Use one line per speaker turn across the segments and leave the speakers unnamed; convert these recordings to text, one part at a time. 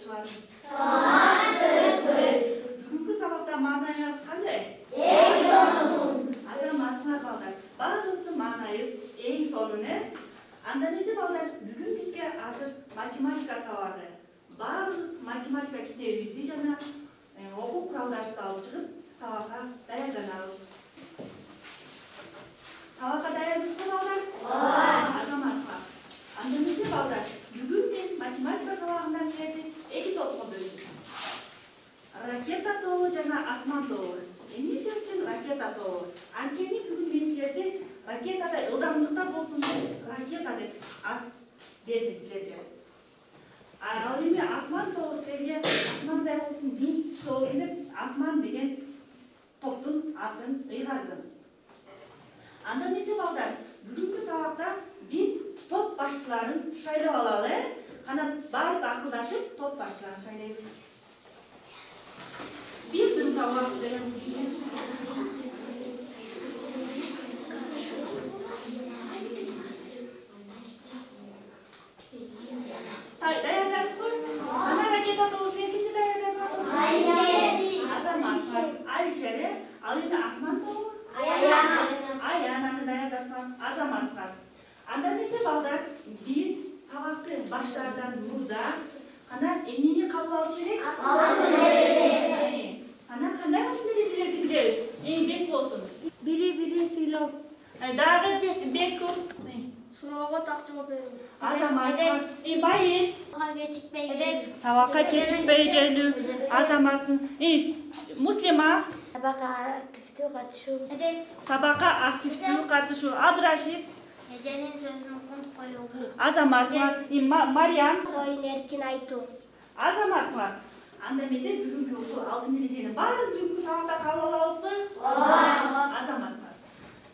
башладым.
Sıfır.
Бүгүнкү сабакта маанайы кандай?
Эң сонун.
Азаматсыңар балдар. Баарыбыздын маанайыбыз эң сонун, Анда эмесе балдар, бүгүн бизге азыр математика сабагы. Баарыбыз математика китебибизди жана окуу куралдарыбызды алып чыгып, сабакка даярданабыз. Сабакка даярбызбы балдар? Азаматсыңар. Анда эмесе балдар, бүгүн мен математика сабагында силерди эки топко бөлдүм. Ракета тобу жана асман тобу. Эмнеси үчүн ракета тобу? Анткени бүгүн мен силерди ракетада ылдамдыкта болсун деп ракета деп ат бердим силерге. Ал эми асман тобу силерге асмандай болсун, биик болсун деп асман деген топтун атын ыйгардым. Анда эмесе балдар, бүгүнкү сабакта биз топ башчыларын шайлап алалы. Кана баарыбыз акылдашып топ башчыларын шайлайбыз. Bir zımda vakit verelim. Dayanlar koy. Ana raketa dolu sevgili dayanlar. Azamat var. Alişer'e. Alayım da asman dolu. Ayağına dayanlarsan azamat var. Anda nesi balдар? Biz sabahkı başlardan burada. Ana emnini kabul alacak. Ana kандай erежелерди билебиз? Эң бек болсун.
Бири-бири сыйлоо.
Дагы бек тур.
Суроого так жооп берүү.
Азамат. Байы. Сабакка кечикпей келүү. Азаматсың. Муслима. Сабакка активдүү катышуу. Абдрашид.
Эженин сөзүн кунт коюу.
Азаматсың. Мариям.
Союн эркин айтуу.
Азаматсың. Анда эмесе бүгүнкү ушул алдын эрежени баары бүгүнкү сабакта кабыл алабызбы? Азаматсыңар.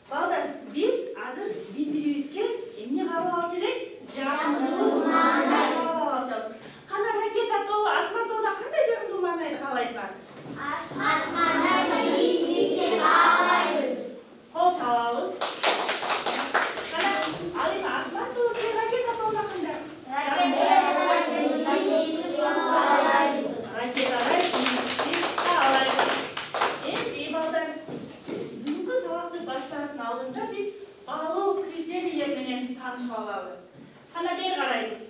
Балдар, биз азыр бири-бирибизге эмне кабыл алыш керек? Жагымдуу маанай кабыл алабыз. Кана ракета тобу, асман тобуна кандай жагымдуу маанайды каалайсыңар?
Асманда бийиктикти каалайбыз.
Кол чабабыз. Кана ал эми асман тобу силер ракета тобуна кандай? Ракеталар биздик каалайбыз. Эми балдар, бүгүнкү сабакты баштаардын алдында биз баалоо критерийлер менен таанышып алалы. Кана бери карайбыз.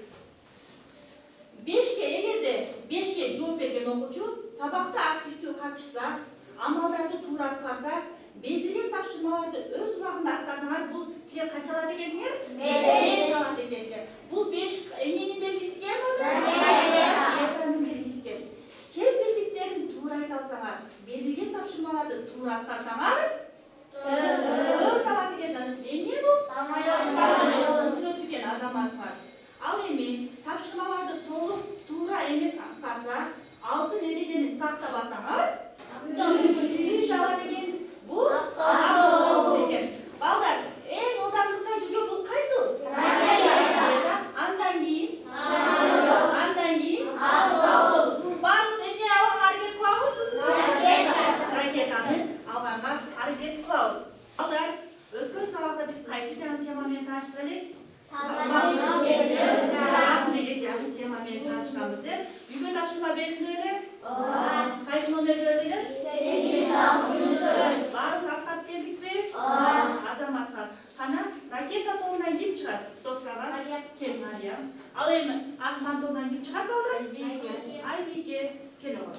5ке эгерде 5ке жооп берген окуучу сабакта активдүү катышса, амалдарды туура аткарса, берилген тапшырмаларды өз убагында аткарсаңар, бул силер канча алат экенсиңер? 5 алат экенсиңер. Бул 5 эмненин белгиси келди? Ракетанын белгиси келди. Чет белгиктерин туура айта алсаңар, берилген тапшырмаларды туура аткарсаңар, 4 алат экенсиңер. Эмне бул? Самолет экен азаматсыңар. Ал эми тапшырмаларды толук туура эмес аткарса, алтын эрежени сактабасаңар, 3 алат экенбиз. Бул автобус экен. Балдар, эң ылдамдыкта жүргөн бул кайсы? Ракета. Андан кийин автобус. Баарыбыз эмне алганга аракет кылабыз? Ракетаны алганга аракет кылабыз. Балдар, өткөн сабакта биз кайсы жаңы тема менен тааныштык элек? Жаңы тема менен таанышканбыз. Бүгүн тапшырма берилди беле? Кайсы номер берилди? Баарыбыз аттап келдикпи? Азаматсыңар. Кана ракета тобунан ким чыгат? Досторго кел Мариям. Ал эми асман тобунан ким чыгат балдар? Айбике. Кел ого.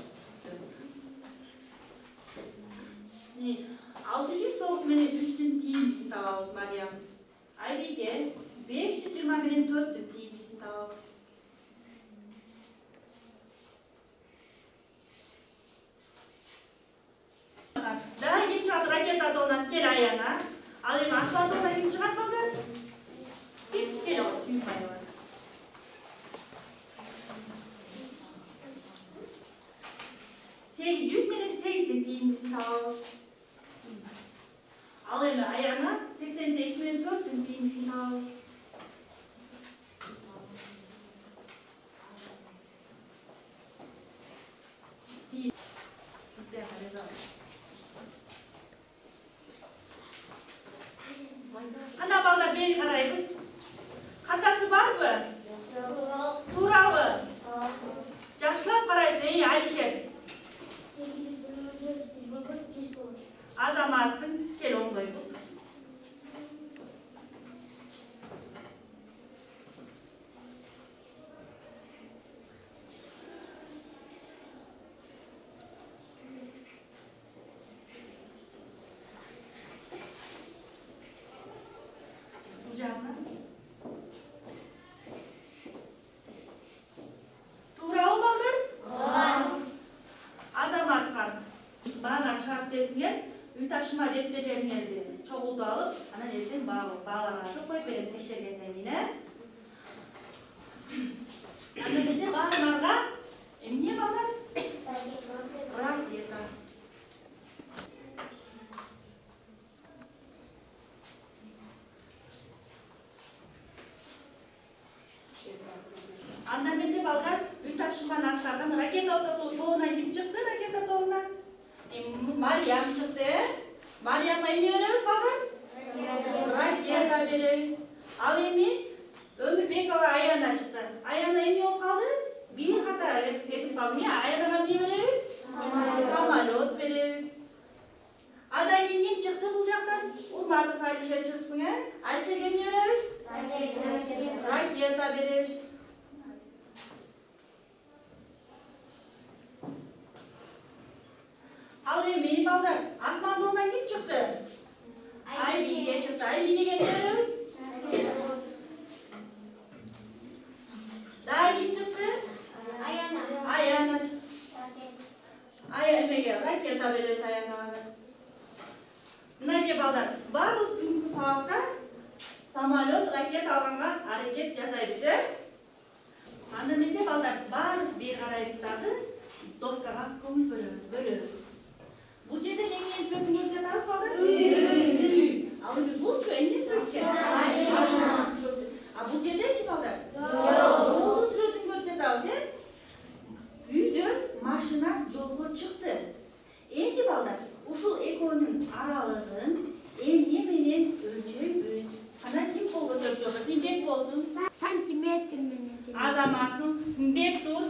609 менен 3-түн тийимдисин табабыз Мариям. Айбике 520 менен 4-түн тийимдисин табабыз. Daha kим чыгат ракета тобунан? Кел Аяна. Ал эми асман тобунан ким чыгат балдар? Кел ого, Сүйүнбай бар. 100 менен 8-тин тийимдисин табабыз. Ал эми Аяна 88 менен 4-түн тийимдисин табабыз. Ана балдар бери карайбыз. Катасы барбы? Туурабы? Жакшы келсеңер, үй тапшырма дептерлериңерди чогултуп алып, анан эртең бааларыңарды коюп берем текшергенден кийин, Анда эмесе баарыңарга эмне балдар? Ракета. Анда эмесе балдар үй тапшырманы аткарган ракета тобунан ким чыкты? Ракета тобунан Мариям чыкты. Мариямга эмне беребиз балдар? Ракета беребиз. Ал эми Өмүрбекова Аяна чыкты. Аяна эмне болуп калды? Бир катар этип калды. Аянага эмне беребиз? Самолет беребиз. Адан кийин ким чыкты бул жактан? Урматов Алишер чыксын, Алишерге эмне беребиз? Ракета беребиз. Ал эми балдар, асман тобунан ким чыкты? Айбике чыкты. Айбикеге эмне беребиз? Daha kim çıktı? Ayağına çıktı. Ayağına raketa veririz ayağına. Mına balдар, barız бүгүнкү сабакта самолет, ракет алганга аракет жасайбыз. Анда эмесе балдар, барыбыз бери карайбыз дагы доскага көңүл бөлөбүз. Бул жерде эмне сүрөтүн көрүп жатабыз балдар? Үй. Ал эми булчу эмне сүрөткен? А бул жердечи балдар? Жолдун сүрөтүн көрүп жатабыз, Үйдөн машина жолго чыкты. Энди балдар, ушул экөөнүн аралыгын эмне менен өлчөйбүз? Кана ким кол көтөрүп жатат? Кимбек болсун?
Сантиметр менен.
Азаматсың, кимбек тур?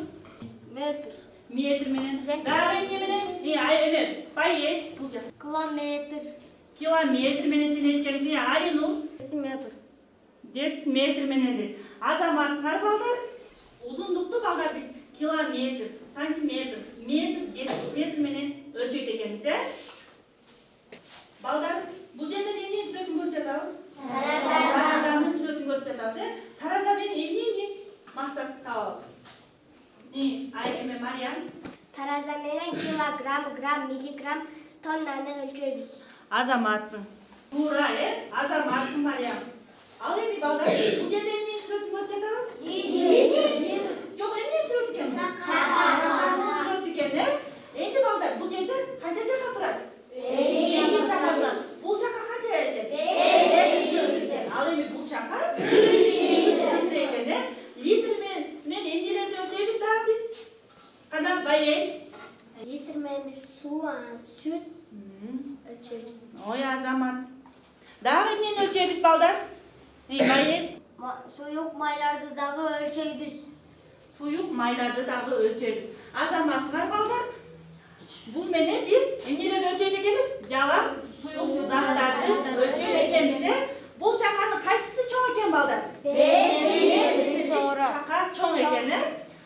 Метр.
Метр менен. Дагы эмне менен? Байек, бул жак.
Километр.
Километр менен ченеткенсиң, Алинур?
Метр.
Дециметр менен. Азаматсыңар балдар? Узундукту балдар биз километр, сантиметр, метр, дециметр менен өлчөйт экенбиз, Балдар, бул жерде эмненин сүрөтүн көрүп жатабыз? Таразанын сүрөтүн көрүп жатабыз, Тараза менен эмнени массасын табабыз? Мариям?
Тараза менен килограмм, грамм, миллиграмм, тоннаны өлчөйбүз.
Азаматсың. Туура, Азаматсың, Мариям. Ал эми балдар, бул жерде эмненин сүрөтүн көрүп жатабыз? Жок, эмненин сүрөтү экен? Чаканын сүрөтү экен, Энди балдар, бул жерде канча чака турат? 2 чака турат. Бул чака канча экен? 5 экен. Ал эми бул чака 1 литр экен, Литр менен эмнелерди өлчөйбүз дагы биз? Кана байек?
Литр менен биз суу, сүт өлчөйбүз.
Ой, Азамат. Дагы эмнени өлчөйбүз балдар? Байек?
Суюк майларды дагы өлчөйбүз.
Суюк майларды дагы өлчөйбүз. Азаматсыңар балдар? Бул менен биз эмнелерди өлчөйт экенбиз? Жалаң суюк заттарды өлчөйт экенбиз. Бул чаканын кайсысы чоң экен балдар? 5 чака чоң экен,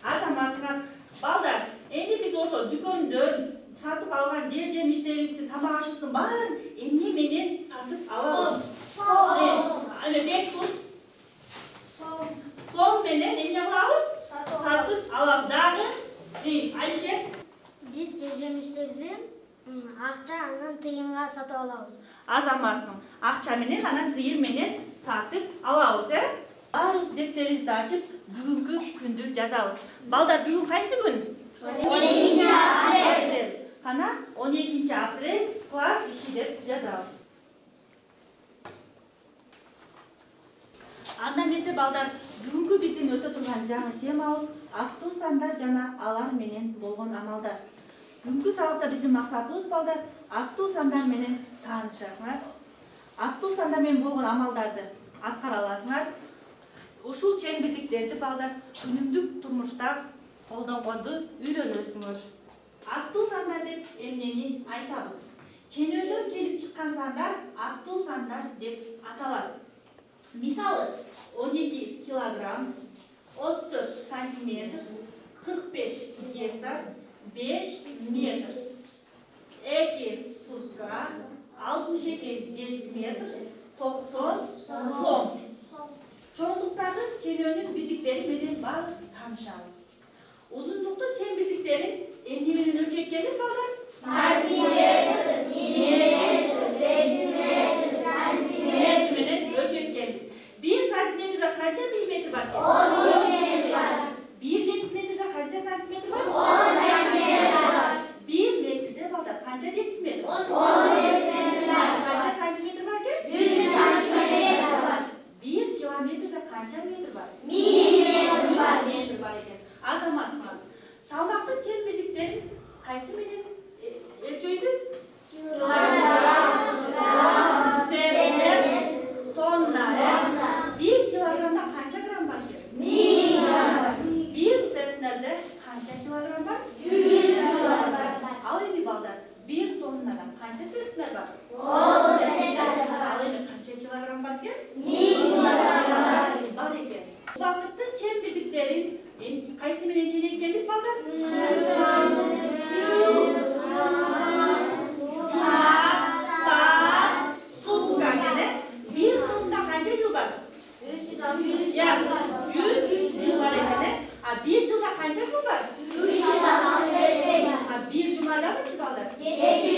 Азаматсыңар балдар? Энди биз ошо дүкөндөн сатып алган жер жемиштерибизди, тамак ашыбыздын баарын эмне менен сатып алабыз? Сом менен эмне кылабыз? Сатып алабыз. Дагы Алишер?
Биз жер жемиштерди акча анан тыйынга сатып алабыз.
Азаматсың. Акча менен анан тыйын менен сатып алабыз, Баарыбыз дептерибизди ачып, бүгүнкү күндү жазабыз. Балдар, бүгүн кайсы күн?
12 апрель.
Кана 12 апрель класс иши деп жазабыз. Анда эмесе балдар, бүгүнкү биздин өтө турган жаңы темабыз аттуу сандар жана алар менен болгон амалдар. Бүгүнкү сабакта биздин максатыбыз балдар аттуу сандар менен таанышасыңар. Аттуу сандар менен болгон амалдарды аткара аласыңар. Ушул чембирдиктерди балдар күнүмдүк турмушта колдонгонду үйрөнөсүңөр. Аттуу сандар деп эмнени айтабыз? Ченөөдөн келип чыккан сандар аттуу сандар деп аталат. Мисалы 12 килограмм, 34 сантиметр, 45 гектар, 5 метр, 2 сутка, 62 дециметр, 90 сом. Чоңдуктарды ченөөнүн бирдиктери менен баары таанышабыз. Узундуктун чен бирдиктерин эмне менен өлчөйт экенбиз балдар? Сантиметр, килограмм бар?
100 килограмм бар.
Ал эми балдар, 1 тоннадан канча центнер бар?
9 центнер бар.
Ал эми канча килограмм бар экен?
1000 килограмм бар.
Бар экен. Убакытты чен бирдиктерин кайсы менен ченек экенбиз балдар? Сутка экен. 1 жылда канча жыл бар? 100 жыл бар экен. А 1 жылда канча күн бар? 365. А 1 жумада канча балдар? 7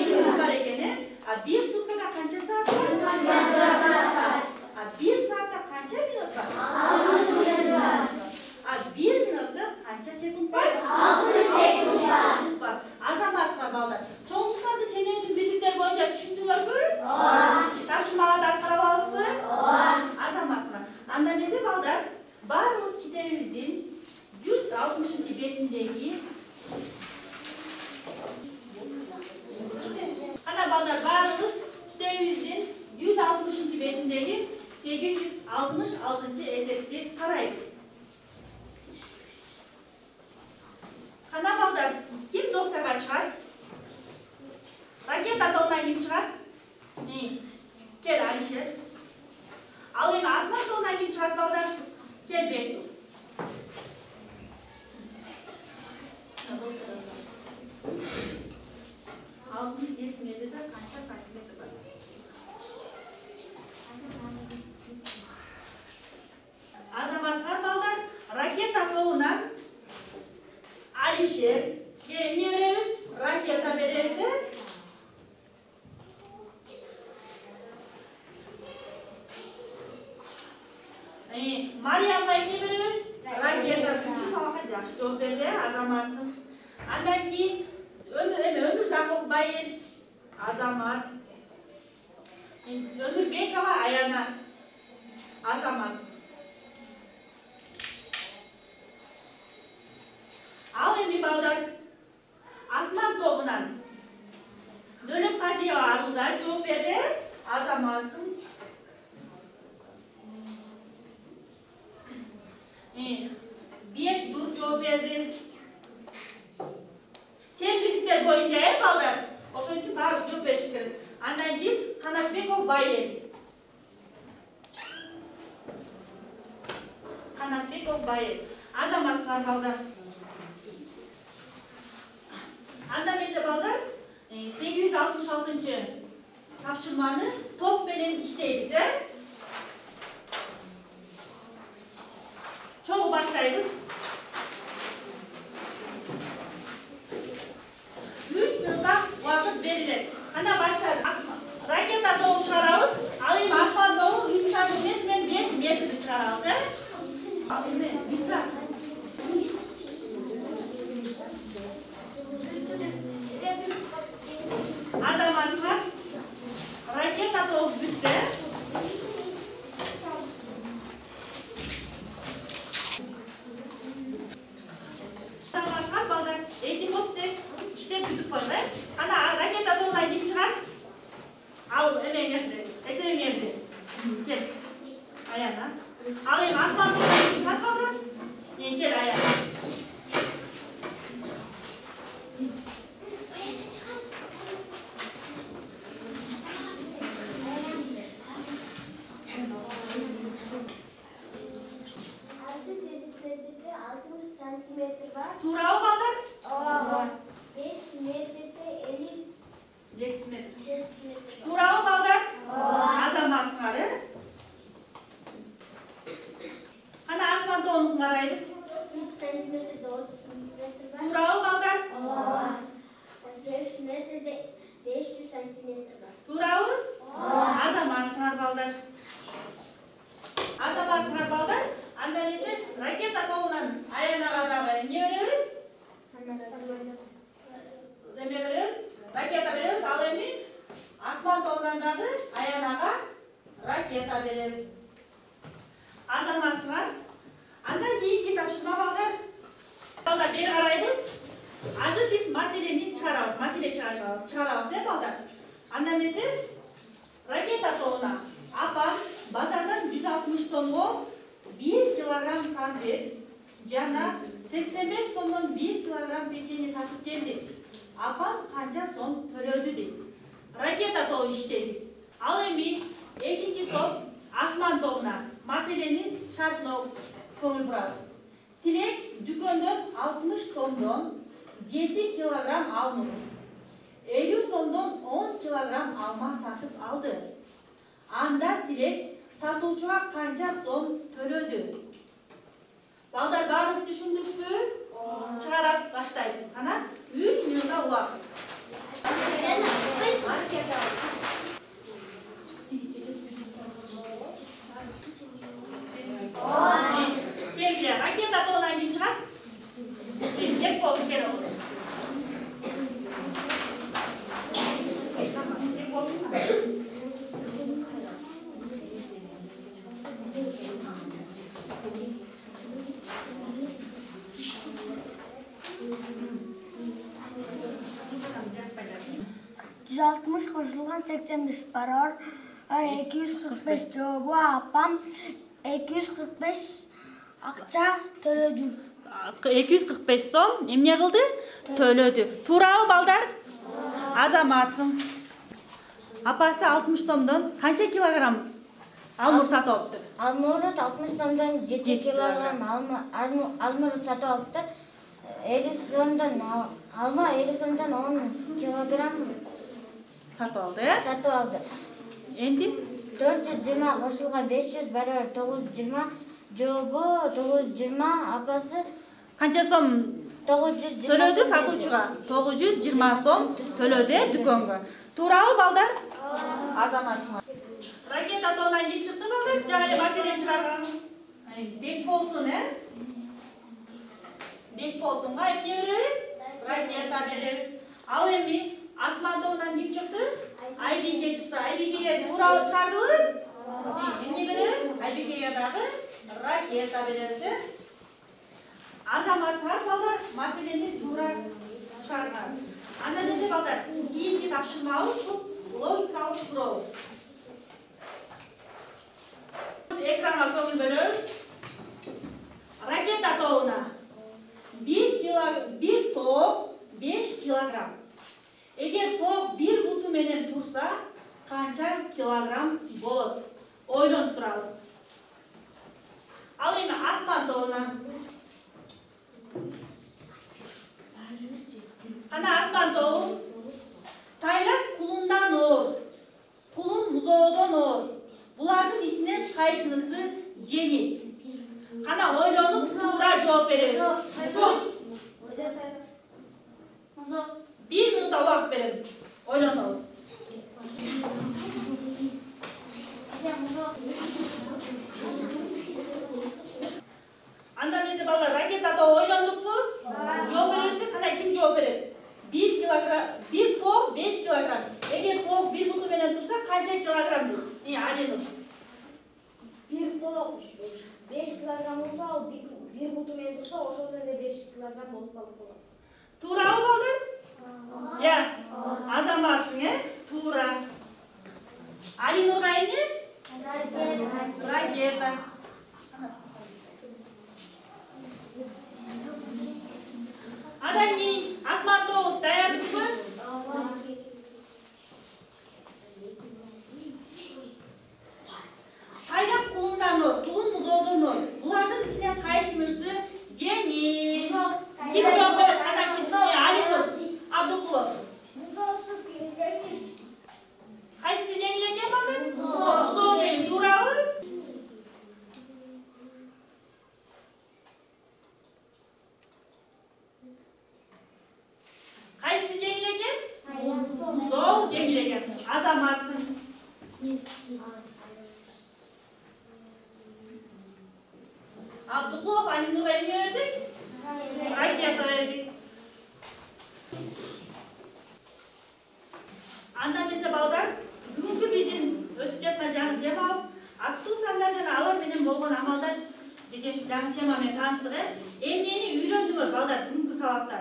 күн бар экен. А 1 суткада канча саат бар? 24 саат. А 1 саатта канча минут бар? 60 минут бар. А 1 минутта канча секунд бар? 60 секунд бар. Азаматсыздар балдар. Чоңсуларды ченеңдин билдиктери боюнча түшүндүңөрбү? Ооба. Тапшырмаларды аткара алабызбы? Ооба. Азаматсыздар. Анда эмесе балдар, баарыбыз китебибиздин 160 бетиндеги Ана балдар, баарыбыз китебибиздин 160 бетиндеги 866 эсепти карайбыз. Ана балдар, ким досага чыгат? Ракета тоонан ким чыгат? Кел, Алишер. Ал эми асман тоонан ким чыгат балдар? Кел, Бектур. Алдын десмеди да канча сантиметр бар? Азаматсыздар балдар, ракета тоонан Алишер, эмне беребиз? Ракета беребиз. Мариямга эмне беребиз? Ракета. Бүткүн сабакка жакшы жооп берди, азаматсың. Андан кийин Өмүрзаков Байел, азамат. Өмүрбекова Аяна, азамат. Ал эми балдар, асман тобунан Дөлөт Казиева Аруза жооп берди, азаматсың. Бек Дур жооп берди. Чен билдиктер боюнча балдар, ошон үчүн баарыбыз жооп беришибиз керек. Андан кийин Канатбеков Байел. Канатбеков Байел. Азаматсыздар балдар. Анда эмесе балдар, 866 тапшырманы топ менен иштейбиз, Чогуу баштайбыз. 3 минутта убакыт берилет. Ана баштайбыз. Ракета тобун чыгарабыз. Ал эми асман тобу 3 метр менен 5 метрди чыгарабыз, Азаматсыздар, ракета тобу бүттү. Азаматсыздар балдар, эки топтек иштеп бүтүп койду. Ана ракета тобунан ким чыгат? Ал эмеңерди, эсебеңерди. Кел. Аяна. Ал эми асман тобунан ким чыгат балдар? Кел, Аяна. Туурабы балдар?
Ооба. 5 метрде 50
метр. Туурабы балдар?
Ооба.
Азаматсыздар, Кана асман тобун карайбыз.
3 сантиметрде 30 метр бар.
Туурабы балдар?
Ооба. 5 метрде 500 сантиметр бар.
Туурабы?
Ооба.
Азаматсыздар балдар. Азаматсыздар балдар. Анда эмесе ракета тобунан Аянага дагы эмне беребиз? Эме беребиз? Ракета беребиз. Ал эми асман тобунан дагы Аянага ракета беребиз. Азаматсыздар. Андан кийинки тапшырма балдар. Балдар, бери карайбыз. Азыр биз маселени чыгарабыз. Маселе чыгарабыз, балдар. Анда эмесе ракета тобуна апам базардан 160 сомго 1 килограмм конфет жана 85 сомдон 1 килограмм печенье сатып келдик. Апам канча сом төлөдү дейт. Ракета тобу иштейбиз. Ал эми экинчи топ Асман тобуна маселенин шартына көңүл бурабыз. Тилек дүкөндөн 60 сомдон 7 килограмм алмыр, 50 сомдон 10 килограмм алма сатып алды. Анда Тилек сатуучуга канча сом төлөдү? Балдар баарыбыз түшүндүкпү? Чыгарап баштайбыз. Кана 3 минутка убакыт. Келгиле, ракета тобунан ким чыгат? Кеп болду кел олду.
%60 koşulgan 85 barar, 245 cevabı apam 245 akça törödü.
245 сом эмне кылды? Төлөдү. Туурабы балдар? Азаматсың. Апасы 60 сомдон канча килограмм алмыр сатып алыптыр?
Almurut 60 сомдон 7 kilogram almurut satып алыптı. 50 сомдон alma 50 сомдон 10 kilogram
Сатып алды.
satып aldı.
Энди
420 koşulga 500 barar 920 cevabı 920 apası
канча сом
920
төлөдү сатуучуга? 920 сом төлөдү дүкөнгө. Туурабы балдар? Азаматсың. Ракета тобунан ким чыкты балдар? Жана эле маселе чыгарган. Бек болсун, Бек болсунга эмне беребиз? Ракета беребиз. Ал эми Асман тобунан ким чыкты? Айбике чыкты. Айбикеге туурабы чыгардыбы? Эмне беребиз? Айбикеге дагы ракета беребиз. Азаматсыңар балдар маселени туура чыгарган. Андан эсе балдар кийинки тапшырмабыз бул логикалык суроо. Экранга көңүл бөлөбүз. Ракета тобуна 1 топ 5 килограмм. Эгер топ 1 буту менен турса, канча килограмм болот? Ойлонуп турабыз. Ал эми Асман тобуна. Кана Асман тобу. Тайлак кулундан оор, кулун музоодон оор. Булардын ичинен кайсынысы жеңил? Кана ойлонуп туура жооп беребиз. 1 минутта убакыт берем. Ойлонобуз. Андан эсе балдар ракетада ойлондукпу? Жооп беребизби? Кана ким жооп берет? 1 килограмм, 1 топ 5 килограмм. Эгер топ 1 буту менен турса, канча килограмм дейт? Алинур.
1 топ 5 килограмм болса, ал 1 буту менен турса, ошондо эле 5 килограмм болуп калып болот.
Туурабы балдар? Азаматсың, Туура. Алинурга эмне? Ракета. Андан кийин Асман тобуз даярбызбы? Тайлак кулундан оор, кулун музоодон оор. Булардын ичинен кайсынысы жеңил? Ким жооп берет? Кана ким? Алинур. Абдукулов. Кайсы жеңил экен балдар? Музоо жеңил. Туурабы? Кайсы жеңил экен? Музоо жеңил экен. Азаматсың. Абдукулов Алинурга эмне бердик? Ракета бердик. Андан эсе балдар, бүгүнкү биздин өтүп жаткан жаңы темабыз аттуу сандар жана алар менен болгон амалдар деген жаңы тема менен тааныштык. Эмнени үйрөндүңөр балдар бүгүнкү сабакта?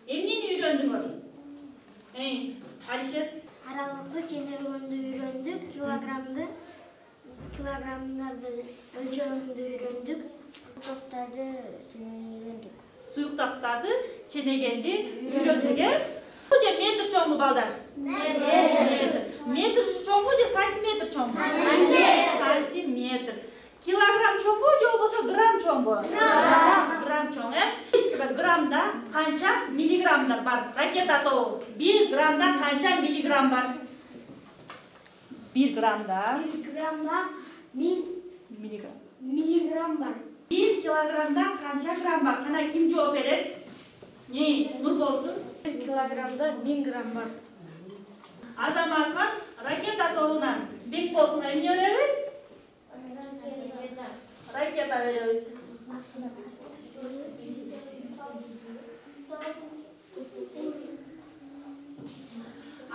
Эмнени үйрөндүңөр? Алишер?
Аралыкты ченегөндү үйрөндүк, килограммдарды өлчөгөндү үйрөндүк. Тоқтады, үйрендік.
Suyuktaptарды, çenegелди, үйрөндүк, Же метр чоңу балдар? Метр чоңу же сантиметр чоңу? Сантиметр. Килограмм чоңу же болбосо грамм чоңу? Грамм чоң, Граммда канча миллиграммдар бар? Ракета тобу. 1 граммда канча миллиграмм бар? 1 граммда
1 граммда 1000 миллиграмм бар.
1 килограммда канча грамм бар? Кана ким жооп берет? Нур болсун.
1 килограммда 1000 грамм бар.
Азаматка ракета тобунан бек болсун эмне беребиз? Ракета беребиз.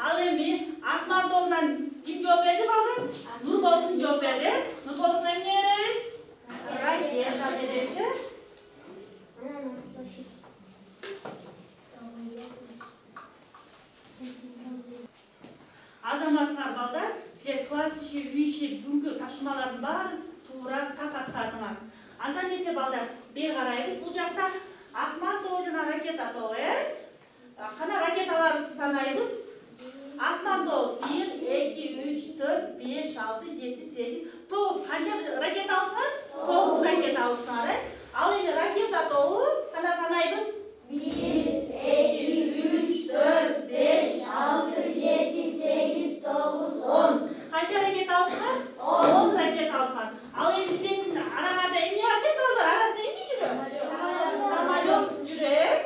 Ал эми асман тобунан ким жооп берди балдар? Нур болсун жооп берди. Нур болсун эмне беребиз? Ракета беребиз. Азаматсыздар балдар, силер класс иши, үй иши, бүгүнкү тапшырмалардын баарын туура так аткардыңар. Андан эсе балдар, бери карайбыз. Бул жакта асман тобу жана ракета тобу, Кана ракеталарыбызды санайбыз. Асман тобу 1, 2, 3, 4, 5, 6, 7, 8, 9. Канча ракета алсаң? 9 ракета алсаң, Ал эми ракета тобу кана санайбыз? 1, 2, 3, 4, 5, 6, 7, 8, 9, 10. Канча ракета алсаң? 10 ракета алсаң. Ал эми силердин араңарда эмне бар деп балдар? Арасында эмне жүрөт? Самолет жүрөт.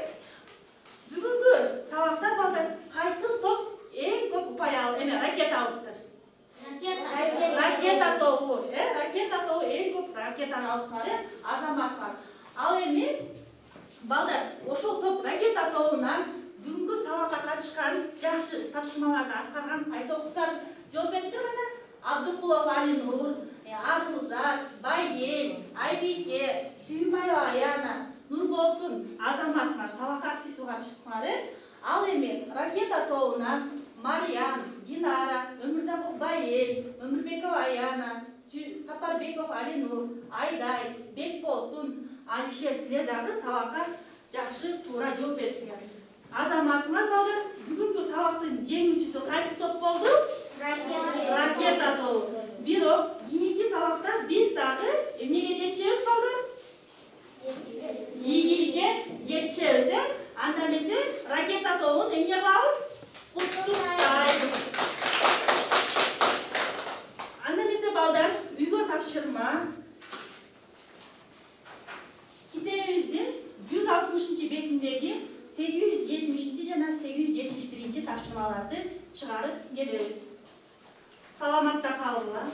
Бүгүнкү сабакта балдар кайсы топ эң көп упай ракета алыптыр? Ракета тобу, ракета тобу эң көп ракетаны алсаңар, Азаматка. Ал эми балдар, ошол топ ракета тобунан бүгүнкү сабакка катышкан, жакшы тапшырмаларды аткарган кайсы окуучулар жооп бериптир кана? Абдукулов Алинур, Армузат, Байел, Айбике, Сүймаева Аяна, Нур болсун, Азаматсыңар сабакка активдүү катышсаңар. Ал эми ракета тобунан Мариям, Динара, Өмүрзаков Байел, Өмүрбекова Аяна, Сапарбеков Алинур, Айдай, Бек болсун, Алишер, силер дагы сабакка жакшы туура жооп берипсиңер. Азаматсыңар балдар, бүгүнкү сабактын жеңүүчүсү кайсы топ болду? Ракета тобу. Бирок кийинки сабакта биз дагы эмнеге жетишебиз балдар? Ийгиликке жетишебиз, Андан эсе ракета тобун эмне кылабыз? Куттуктайбыз. Андан эсе балдар, үйгө тапшырма. Китебиздин 160 бетиндеги 870 жана 871 тапшырмаларды чыгарып келебиз. Саламатта калыңlar.